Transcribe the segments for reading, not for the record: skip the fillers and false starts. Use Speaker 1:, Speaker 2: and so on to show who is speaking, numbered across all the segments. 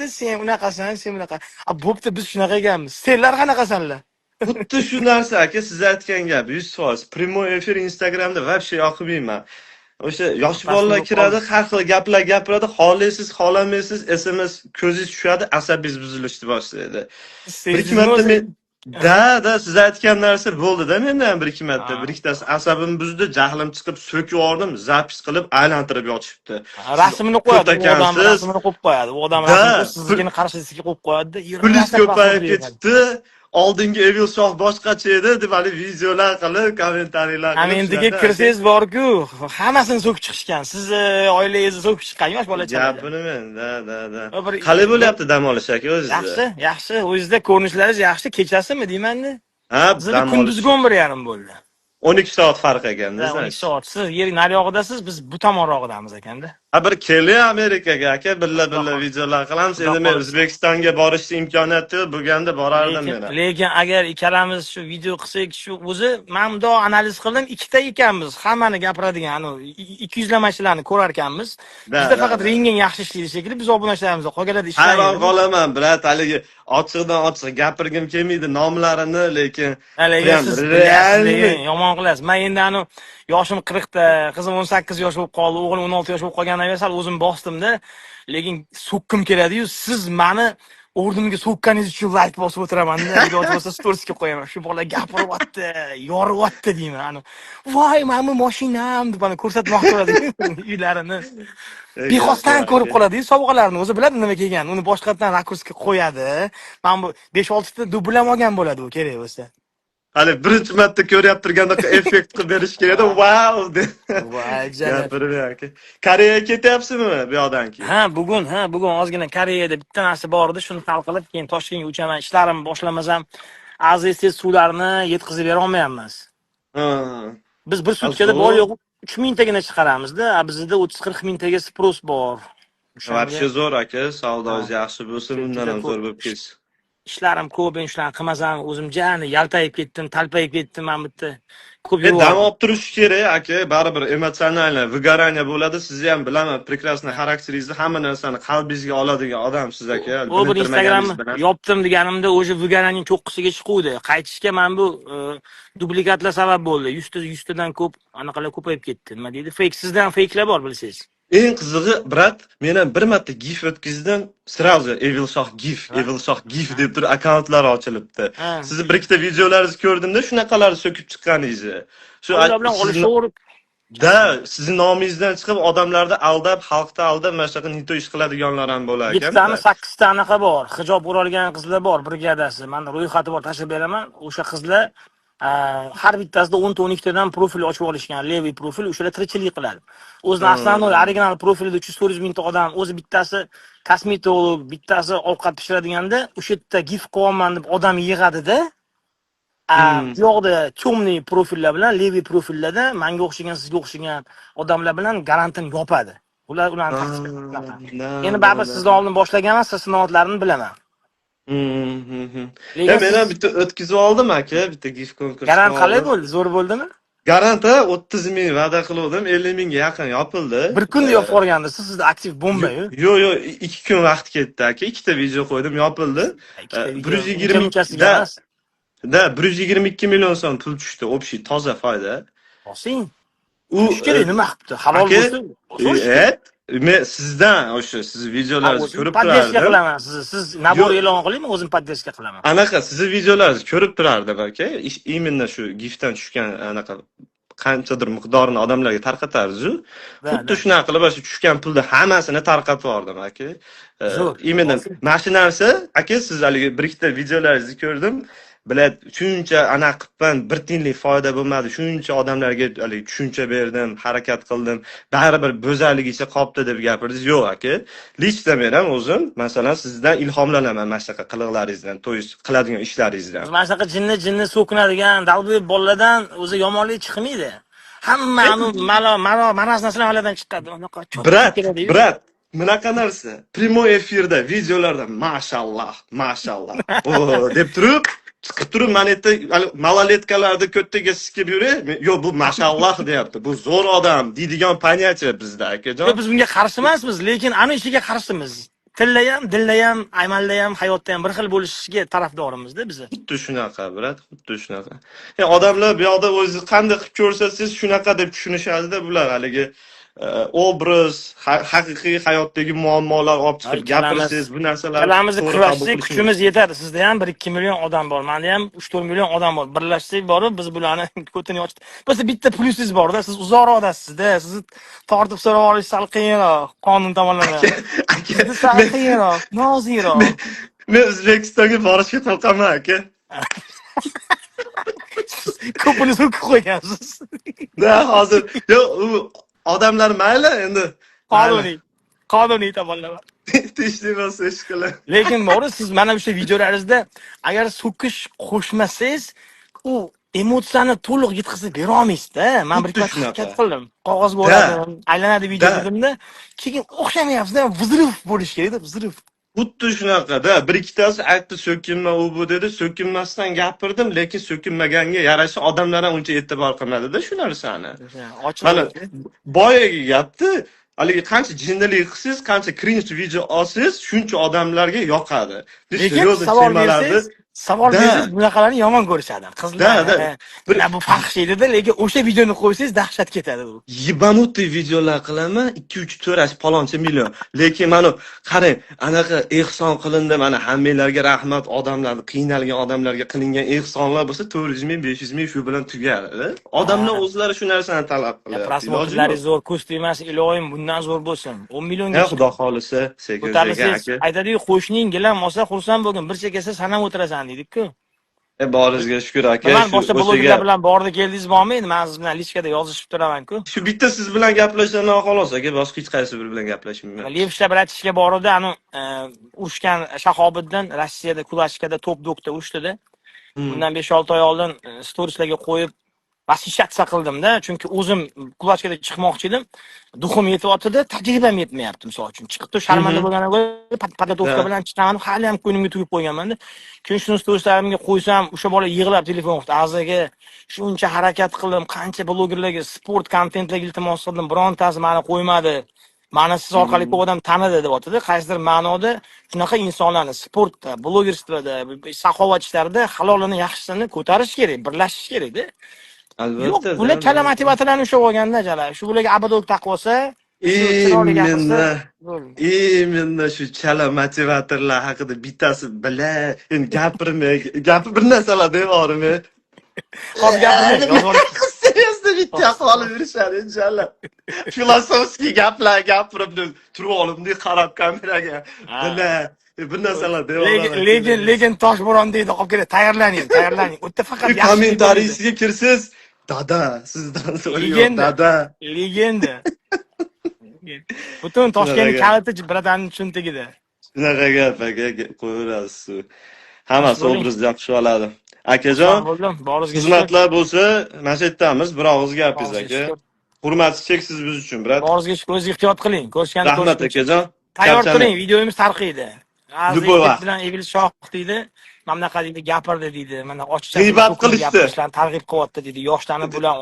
Speaker 1: dedi, sen unaqasan, sen bunaqa. Bo'pti, biz shunaqa ekanmiz. Senlar qanaqasanlar?
Speaker 2: Xuddi shu narsa aka, siz aytgan gap 100%. Primoy efir Instagramda вообще yoqmayman. O'sha yosh bolalar kiradi, har xil gaplar gapiradi, xohlaysiz, xohlamaysiz, SMS ko'zingiz tushadi, asabingiz buzilishni boshlaydi. Bir ikki marta men siz aytgan narsa bo'ldi-da menda ham bir ikki marta. Bir ikkitasi asabim buzdi, jahlim chiqib so'kib yubordim, zapis qilib aylantirib yotishibdi.
Speaker 1: Rasmini qo'yadi, u odam rasmini qo'yib qo'yadi. U odam rasmini siznikini qarshisiga qo'yib qo'yadi-da,
Speaker 2: pulingiz ko'payib ketibdi. Oldingi Evil Shoh boshqacha edi deb hali videolar qilib, kommentariyalar qilib.
Speaker 1: Komentiga kirsangiz bor-ku, hammasini so'kib chiqishgan. Sizni oilangizni so'kib chiqqan yosh bolachalar.
Speaker 2: Gapini men, qalay bo'lyapti dam olish aka o'zingizda?
Speaker 1: Yaxshi, yaxshi. O'zingizda ko'rinishlaringiz yaxshi. Kechasimi deyman-da?
Speaker 2: Ha,
Speaker 1: bizda kunduzgi 11:30 bo'ldi.
Speaker 2: 12 soat farq ekanda.
Speaker 1: 12 soat. Siz yer nariyog'idasiz, biz bu tomonrog'idamiz ekanda.
Speaker 2: Ha, bir kelay Amerikaga aka, billa videolar qilamiz. Endi men O'zbekistonga borishga imkoniyati bo'lganda borardim men.
Speaker 1: Lekin agar ikkalamiz shu video qilsak, shu o'zi men bundoq analiz qildim, ikkita ekanmiz. Hammani gapiradigan, 200 lamachilarni ko'rar ekanmiz. Bizda faqat rentgen yaxshi ishlaydi shekilli, biz obunachilarimiz qolganlar ishlaydi.
Speaker 2: Hayron qolaman, brat, haligi ochiqdan ochiq gapirgim kelmaydi nomlarini, lekin
Speaker 1: siz bilasiz, yomon qilasiz. Men endi yoshim 40 da, qizim 18 yosh bo'lib qoldi, o'g'lim 16 yosh bo'lib qolgandan beri sal o'zim bosdim-da. Lekin so'kkim keladi-yu, siz meni o'rnimga so'kkaningiz uchun like bosib o'tiraman-da. Video bo'lsa storiesga qo'yaman. Shu bola gapiryapti, yoryapti deyman. Voy, mana bu mashinam deb ko'rsatmoqchi bo'ladi uylarini. Bexosdan ko'rib qoladi-yu, sovg'alarni o'zi biladi nima kelgan. Uni boshqatdan rakursga qo'yadi. Men bu 5-6 ta dublam olgan bo'ladi u kerak bo'lsa.
Speaker 2: Hali birinchi marta ko'ryapti turganda effekt qilib berish kerak edi. Wow de.
Speaker 1: Voy, aka.
Speaker 2: Koreyaga ketyapsizmi bu yoqdan keyin?
Speaker 1: Bugun ozgina Koreyada bitta narsa bor edi, shuni hal qilib, keyin Toshkentga uchaman. Ishlarimni boshlamasam, aziz suvlarni yetkazib bera olmayapmiz. Biz bir sutkada bor yo'q 3000 tagana chiqaramiz-da, bizda 30-40 mingtaga spros bor.
Speaker 2: Вообще zo'r aka, savdoingiz yaxshi bo'lsin, bundan ham zo'r bo'lib ketsin.
Speaker 1: Ishlarim ko'p, men shularni qilmasam, o'zim jani yaltayib ketdim, talpayib ketdim men bitta. Ko'p
Speaker 2: dam olib turish kerak aka, baribir emotsionalniy выгорание bo'ladi. Sizni ham bilaman, прекрасный xarakteringizni, hamma narsani qalbingizga oladigan odamsiz aka.
Speaker 1: U bir Instagramni yopdim deganimda o'sha выгорание cho'qqisiga chiquvdi. Qaytishga men bu dublikatlar sabab bo'ldi. 100 tadan ko'p anaqalar ko'payib ketdi. Nima deydi? Fake, sizdan fake'lar bor bilsangiz.
Speaker 2: Eng qizig'i, brat, men ham bir marta gif o'tkazdim, sразу Evil Shoh gif deb turib akkauntlar ochilibdi. Sizni bir ikkita videolaringizni ko'rdimda, shunaqalarni so'kib chiqqaningizni. Shu
Speaker 1: bilan olishaverib
Speaker 2: sizni nomingizdan chiqib odamlarni aldab, xalqni aldab, mana shunaqa nito ish qiladiganlar ham bo'lar ekan.
Speaker 1: 7 tani 8 ta anaqa bor. Hijob o'ralgan qizlar bor, brigadasi. Men ro'yxati bor, tashlab beraman. O'sha qizlar har bittasida 10-12 tadan profil ochib olishgan, leviy profil, o'shalar tirikchilik qiladi. O'zini aslan original profilida 300-400 mingta odam, o'zi bittasi kosmetolog, bittasi ovqat pishiradiganda, o'sha yerda gif qilaman deb odam yig'adi-da. Bu yoqda temniy profillar bilan, leviy profillarda menga o'xshagan, sizga o'xshagan odamlar bilan garantini yopadi. Ularni taqsimlab. Endi baribir sizdan oldin boshlaganman, siz sinoatlarini bilaman.
Speaker 2: Men ham bitta o'tkazib oldim aka, bitta gif konkursi.
Speaker 1: Garant qalay bo'ldi? Zo'r bo'ldimi?
Speaker 2: Garant 30 ming va'da qildim, 50 mingga yaqin yopildi.
Speaker 1: Bir kunda yopib olganda sizda aktiv bomba-yu.
Speaker 2: Yo'q, 2 kun vaqt ketdi aka. Ikkita video qo'ydim, yopildi. 122 million so'm pul tushdi, общий toza foyda.
Speaker 1: Osing. U nima qilibdi? Halol bo'lsa.
Speaker 2: Men sizdan o'sha siz videolaringizni ko'rib turardim.
Speaker 1: Poddeska qilaman sizni. Siz nabor e'lon qilaymi, o'zim poddeska qilaman.
Speaker 2: Anaqa sizni videolaringizni ko'rib turardim aka. Именно shu gifdan tushgan anaqa qanchadir miqdorini odamlarga tarqatarsiz-ku. Xuddi shunaqa qilib o'sha tushgan pulni hammasini tarqatib yubordim aka. Именно mana shu narsa aka, siz haligi bir ikkita videolaringizni ko'rdim. Bilad, shuncha anaqibman, bir tiyinlik foyda bo'lmadi. Shuncha odamlarga tushuncha berdim, harakat qildim. Baribir bo'zaligicha qopti deb gapirdingiz. Yo'q aka. Lichda men ham o'zim, masalan, sizdan ilhomlanaman mana shunaqa qiliqlaringizdan, to'y qiladigan ishlaringizdan.
Speaker 1: Mana shunaqa jinni so'kinadigan, dalboy bolalardan o'zi yomonlik chiqmaydi. Hammani maraz narsalardan chiqadi. Unaqa
Speaker 2: brat, bunaqa narsa primoy efirda, videolarda mashalloh deb turib chiqib turib, mana yerda maloletkalarni ko'ttaga sikib yuray. Yo'q, bu mashalloh deyapti. Bu zo'r odam deydigan понятие bizda akajon.
Speaker 1: Biz bunga qarshi emasmiz, lekin ana ishiga qarshimiz. tilla ham, dilla ham, amalda ham, hayotda ham bir xil bo'lishiga tarafdorimizda biz.
Speaker 2: Xuddi shunaqa, brat, xuddi shunaqa. Odamlar bu yoqda o'zi qanday qilib ko'rsatsiz shunaqa deb tushunishadi-da bular haligi obraz, haqiqiy hayotdagi muammolar olib chiqib gapirsangiz, bu narsalar
Speaker 1: Kalamizni
Speaker 2: to'g'ri qabul
Speaker 1: kurashsak
Speaker 2: qilishmaydi.
Speaker 1: kuchimiz yetadi. Sizda ham 1-2 million odam bor. Menda ham 3-4 million odam bor. Birlashsak borib biz bularni ko'tini ochib. Bo'lsa bitta plyusingiz bor-da. Siz uzoqrodasiz-da. Sizni tortib so'rab olish sal qiyinroq qonun tomonidan. Sizni sal qiyinroq, nozikroq.
Speaker 2: Men O'zbekistonga borishga qo'rqaman, aka.
Speaker 1: Ko'pini so'kib qo'ygansiz.
Speaker 2: Da, hozir yo'q, u odamlar mayli endi.
Speaker 1: Qonuniy tomonlama.
Speaker 2: Tinchlik bo'lsa ish qilib.
Speaker 1: Lekin bori siz mana o'sha videolaringizda agar so'kish qo'shmasangiz, u emotsiyani to'liq yetkazib bera olmaysiz-da. Men bir
Speaker 2: Xuddi
Speaker 1: harakat
Speaker 2: shunaqa.
Speaker 1: qildim. Qog'oz bo'ladim, aylanadi video dedimda, keyin o'xshamayapsiz-da, vzrыв bo'lish kerak-da, vzрыв.
Speaker 2: Xuddi shunaqada bir ikkitasi aytdi so'kinma u bu dedi, so'kinmasdan gapirdim, lekin so'kinmaganga yarasha odamlar ham uncha e'tibor qilmadi-da shu narsani. Mana boyagi gapni haligi qancha jinnilik qilsangiz, qancha cringe video olsangiz, shuncha odamlarga yoqadi.
Speaker 1: Lekin savol bersangiz bunaqalarni yomon ko'rishadi. Qizlar, bu faxsh edi-da, lekin o'sha videoni qo'ysangiz dahshat ketadi u.
Speaker 2: Yibanutli videolar qilaman, 2-3 to'rash paloncha million. Lekin mana qarang, anaqa ehson qilindi, mana hammanglarga rahmat, odamlarni qiynalgan odamlarga qilingan ehsonlar bo'lsa 400 ming, 500 ming shu bilan tugadi. Odamlar o'zlari shu narsani talab qilyapti.
Speaker 1: Prosmotlaringiz zo'r, ko'st emas, iloyim bundan zo'r bo'lsin. 10 millionga.
Speaker 2: Ya xudo xolisa, sekin aka.
Speaker 1: Aytadi-yu, qo'shning gilam olsa xursand bo'lgin, bir chekasa sanab o'tirasan deydi-ku.
Speaker 2: Boringizga shukr aka.
Speaker 1: Man boshqa blogerlar bilan bordi keldingiz bormi? Endi men siz bilan lichkada yozishib turaman-ku.
Speaker 2: Shu bitta siz bilan gaplashgandan xolos aka, boshqa hech qaysi biri bilan gaplashmayman.
Speaker 1: Levshda bratishga bordi, urushgan Shahobiddin Rossiyada Kulashkada top dokda urishdi-da. Bundan 5-6 oy oldin storieslarga qo'yib vasiyatsa qildim-da, chunki o'zim Kulashkada chiqmoqchi edim. Duxum yetyapti-da, tajribam yetmayapti, misol uchun. Chiqib sharmanda bo'lgandan ko'ra podgotovka bilan chiqaman, hali ham ko'nglimga tugib qo'yganman-da. Keyin shuni storieslarimga qo'ysam, o'sha bola yig'lab telefon qildi. Azaga shuncha harakat qildim, qancha blogerlarga sport kontentlarga iltimos qildim, birontasi meni qo'ymadi. Mani siz orqali ko'p odam tanidi deyapti-da. Qaysidir ma'noda shunaqa insonlarni sportda, blogerствоda, saxovat ishlarida halolini, yaxshisini ko'tarish kerak, birlashish kerak-da.
Speaker 2: Albatta.
Speaker 1: Yo'q, bular kala motivatorlarni ushlab olganda, jala. Shu bularga abadol taqib olsa,
Speaker 2: Imенно shu chala motivatorlar haqida bittasi bila, endi gapirib bir narsalar devormi?
Speaker 1: Hozir gapirmayman.
Speaker 2: Seriyasda bitta qolib yurishadi inshaalloh. Filosofskiy gaplar gapirib turib olimdek qarab kameraga. Bila bir narsalar devoradi.
Speaker 1: Lekin Toshbo'ron deydi, olib kelib tayyorlaning. U yerda faqat yaxshi
Speaker 2: kommentariysiga kirsiz, dada, sizdan so'rayman, dada.
Speaker 1: Legenda. Butun Toshkentning kaliti bratanning cho'ntagida.
Speaker 2: Shunaqa gap aka, qo'yaverasiz. Hammasi obrazda yaxshi oladi. Akajon, xizmatlar bo'lsa, mana shu yerdamiz, bir og'iz gapingiz aka. Hurmat cheksiz biz uchun, brat.
Speaker 1: Boringizga shukur, o'zingiz ehtiyot qiling. Ko'rishganda
Speaker 2: rahmat akajon.
Speaker 1: Tayyor turing, videomiz tarqaydi.
Speaker 2: Любой vaqt
Speaker 1: bilan Egil Shoh deydi. Mana bunaqa deydi, gapirdi deydi. Mana ochiqcha
Speaker 2: g'iybat qilishdi.
Speaker 1: Targ'ib qilyapti deydi. Yoshlarni bilan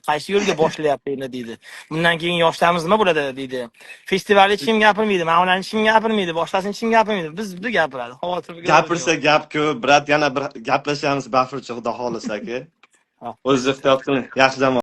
Speaker 1: qaysi yo'lga boshlayapti endi deydi. Bundan keyin yoshlarimiz nima bo'ladi deydi. Festival hech kim gapirmaydi, ma'mulani hech kim gapirmaydi, boshqasini hech kim gapirmaydi. Biz gapiradi.
Speaker 2: Gapirsa gap ko'p, brat, yana bir gaplashamiz bafurchi xudo xolisa aka. O'zingiz ehtiyot qiling. Yaxshi dam